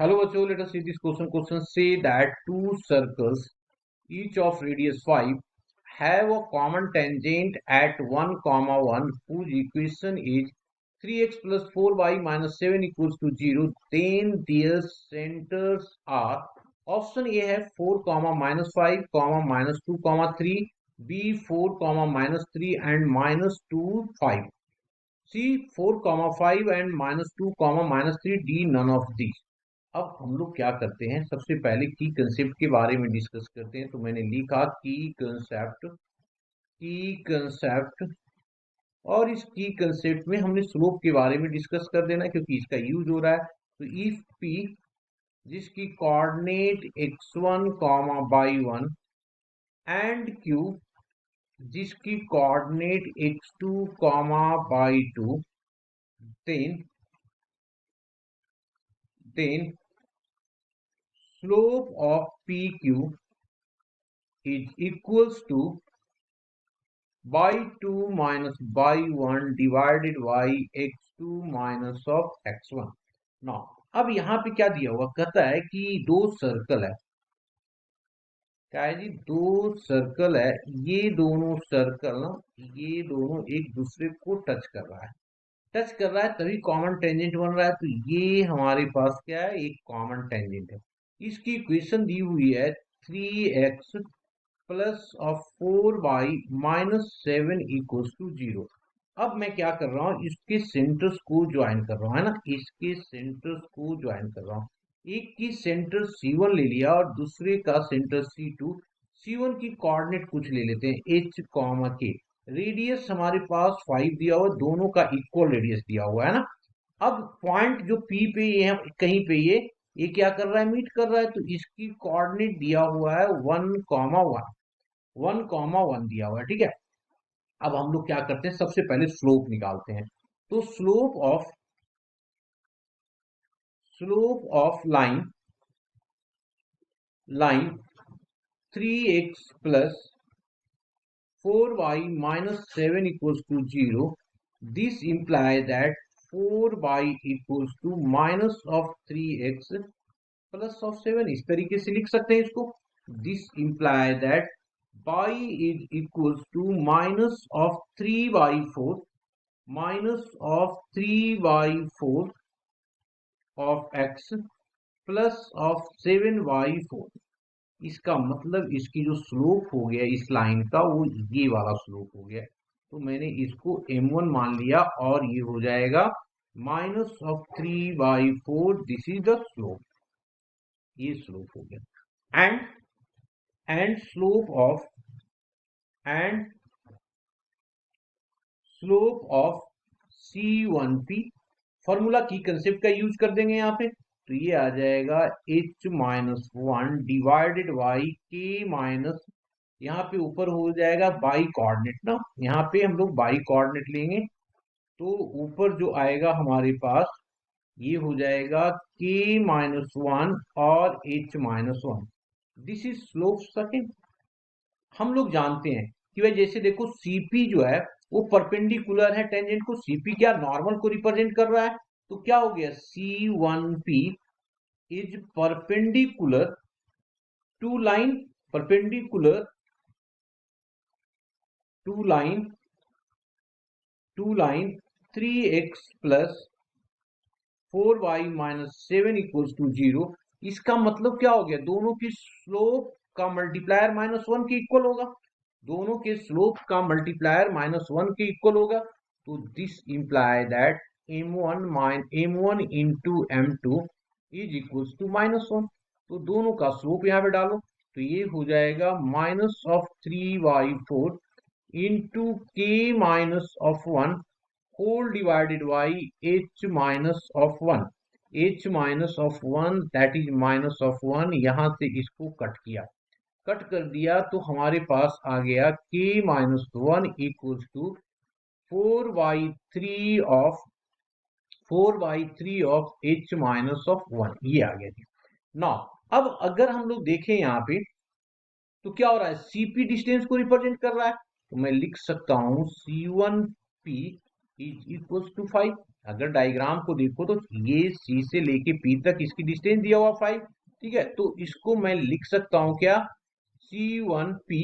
Hello, bachcho. Let us see this question. Question say that two circles, each of radius 5, have a common tangent at 1, comma 1, whose equation is 3x plus 4y minus 7 equals to 0. Then their centers are option A है 4, comma minus 5, comma minus 2, comma 3, B 4, comma minus 3 and minus 2, 5. C 4, comma 5 and minus 2, comma minus 3, D none of these. अब हम लोग क्या करते हैं, सबसे पहले की कंसेप्ट के बारे में डिस्कस करते हैं। तो मैंने लिखा की कंसेप्ट और इस की कंसेप्ट में हमने स्लोप के बारे में डिस्कस कर देना क्योंकि इसका यूज हो रहा है। तो इफ पी जिसकी coordinate x1 comma y1 and Q जिसकी coordinate x2 comma y2 then slope of PQ is equals to y2 minus y1 divided by x2 minus of x1. Now, अब यहाँ पे क्या दिया हुआ, कहता है कि दो सर्कल है। क्या है जी? दो सर्कल है। ये दोनों सर्कल ना, ये दोनों एक दूसरे को टच कर रहा है तभी कॉमन टेंजेंट बन रहा है। तो ये हमारे पास क्या है, एक कॉमन टेंजेंट है। इसकी इक्वेशन दी हुई है 3x plus of 4y minus 7 equals to 0। अब मैं क्या कर रहा हूँ, इसके सेंटर्स को ज्वाइन कर रहा हूँ, है ना, इसके सेंटर्स को ज्वाइन कर रहा हूँ। एक की सेंटर C1 ले लिया और दूसरे का सेंटर C2। C1 की कोऑर्डिनेट कुछ ले लेते हैं h कॉमा के। रेडियस हमारे पास 5 दिया हुआ, दोनों का इक्वल रेडियस दिया हुआ है ना। अब पॉइंट जो P पे ये है, कहीं पे ये क्या कर रहा है, मीट कर रहा है। तो इसकी कोऑर्डिनेट दिया हुआ है 1,1 दिया हुआ है, ठीक है। अब हम लोग क्या करते हैं, सबसे पहले स्लोप निकालते हैं। तो slope of line 3x plus 4y minus 7 equals to 0. This implies that 4y equals to minus of 3x plus of 7. इस तरीके से लिख सकते हैं इसको। This implies that y is equals to minus of 3y4 minus of 3y4 of x plus of 7y4। इसका मतलब इसकी जो स्लोप हो गया इस लाइन का, वो ये वाला स्लोप हो गया। तो मैंने इसको m1 मान लिया और ये हो जाएगा minus of 3/4। This is the slope, ये स्लोप हो गया। And slope of C1P, formula की कंसेप्ट का यूज कर देंगे यहाँ पे। तो ये आ जाएगा h-1 divided by k minus, यहाँ पे ऊपर हो जाएगा बाई कोऑर्डिनेट ना, यहाँ पे हम लोग बाई कोऑर्डिनेट लेंगे। तो ऊपर जो आएगा हमारे पास ये हो जाएगा k-1 और h-1। This is slope second. हम लोग जानते हैं कि भाई जैसे देखो CP जो है वो परपेंडिकुलर है टेंजेंट को। CP क्या नॉर्मल को रिप्रेजेंट कर रहा है। तो क्या हो गया, C1P is perpendicular to line, perpendicular to line 3x plus 4y minus 7 equals to 0। इसका मतलब क्या हो गया, दोनों की स्लोप का मल्टीप्लायर -1 के इक्वल होगा। दोनों के स्लोप का मल्टीप्लायर -1 के इक्वल होगा। तो this imply that m1 into m2 is equals to -1। तो दोनों का स्लोप यहाँ पे डालो, तो ये हो जाएगा minus of 3y4 into k minus of 1 whole divided by h minus of 1। h minus of 1 that is minus of 1। यहां से इसको कट कर दिया तो हमारे पास आ गया k minus 1 equals to 4/3 of h minus of 1। ये आ गया जी। नाउ अब अगर हम लोग देखें यहाँ पे तो क्या हो रहा है, CP डिस्टेंस को रिप्रेजेंट कर रहा है। तो मैं लिख सकता हूं C1P इज इक्वल्स टू 5, अगर डायग्राम को देखो तो ये सी से लेके पी तक इसकी डिस्टेंस दिया हुआ 5, ठीक है। तो इसको मैं लिख सकता हूं क्या, C1P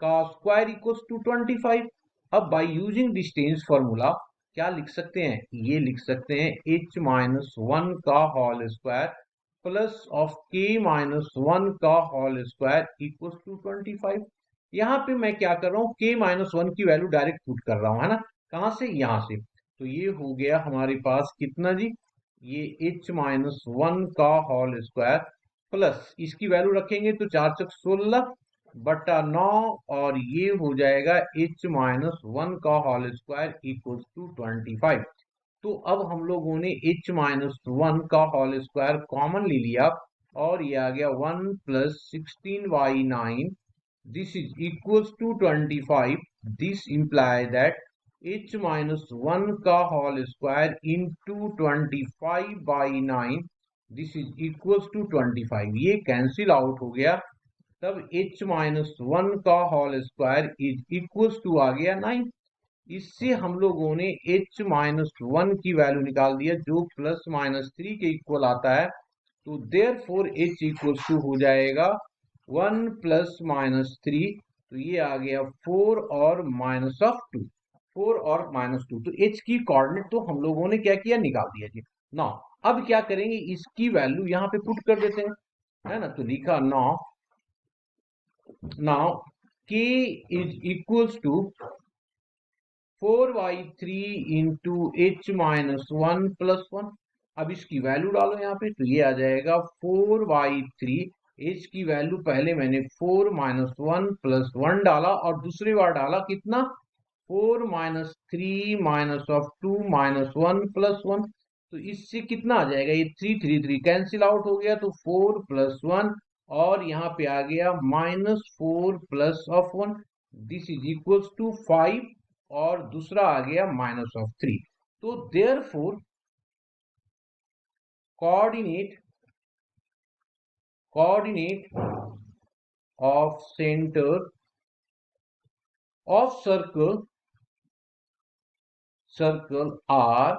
का स्क्वायर इक्वल्स टू 25। अब बाय यूजिंग डिस्टेंस फॉर्मूला क्या लिख सकते हैं, ये लिख सकते हैं h-1 का whole square plus of k-1 का होल स्क्वायर इक्वल्स टू 25। यहाँ पे मैं क्या कर रहा हूँ, k-1 की वैल्यू डायरेक्ट पुट कर रहा हूँ, है ना। कहाँ से, यहाँ से। तो ये हो गया हमारे पास कितना जी, ये h-1 का होल स्क्वायर प्लस इसकी वैल्यू रखेंगे तो 4 चक 16 बटा 9, और ये हो जाएगा h-1 का होल स्क्वायर इक्वल्स टू 25। तो अब हम लोगों ने h-1 का होल स्क्वायर कॉमन ले लिया, और ये आ गया 1 plus 16y9, this is equals to 25। This imply that h-1 का whole square into 25/9, this is equals to 25। ये कैंसिल आउट हो गया, तब h-1 का whole square is equals to आ गया 9। इससे हम लोगों ने h-1 की वैल्यू निकाल दिया जो +-3 के इक्वल आता है। तो देयरफॉर h इक्वल्स टू हो जाएगा 1 +-3, तो ये आ गया 4 और -2, 4 और -2। तो h की कोऑर्डिनेट तो हम लोगों ने क्या किया, निकाल दिया जी। ना अब क्या करेंगे, इसकी वैल्यू यहाँ पे पुट कर देते हैं, है ना। तो लिखा now k is equals to 4y3 into h-1 plus 1। अब इसकी वैल्यू डालो यहाँ पे, तो ये आ जाएगा 4y3, h की वैल्यू पहले मैंने 4 - 1 + 1 डाला, और दूसरी बार डाला कितना, 4 - 3 -2 -1 + 1। तो इससे कितना आ जाएगा, ये 3 3 3 कैंसिल आउट हो गया, तो 4 + 1, और यहाँ पे आ गया -4 + 1, दिस इज इक्वल्स टू 5, और दूसरा आ गया -3। तो therefore coordinate of centre of circle are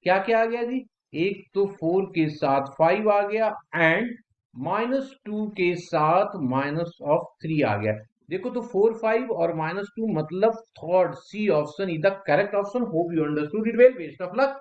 क्या क्या आ गया जी, एक तो 4 के साथ 5 आ गया, एंड -2 के साथ -3 आ गया। देखो तो 4 5 और -2 मतलब third C option is the correct option. Hope you understood it well, best of luck.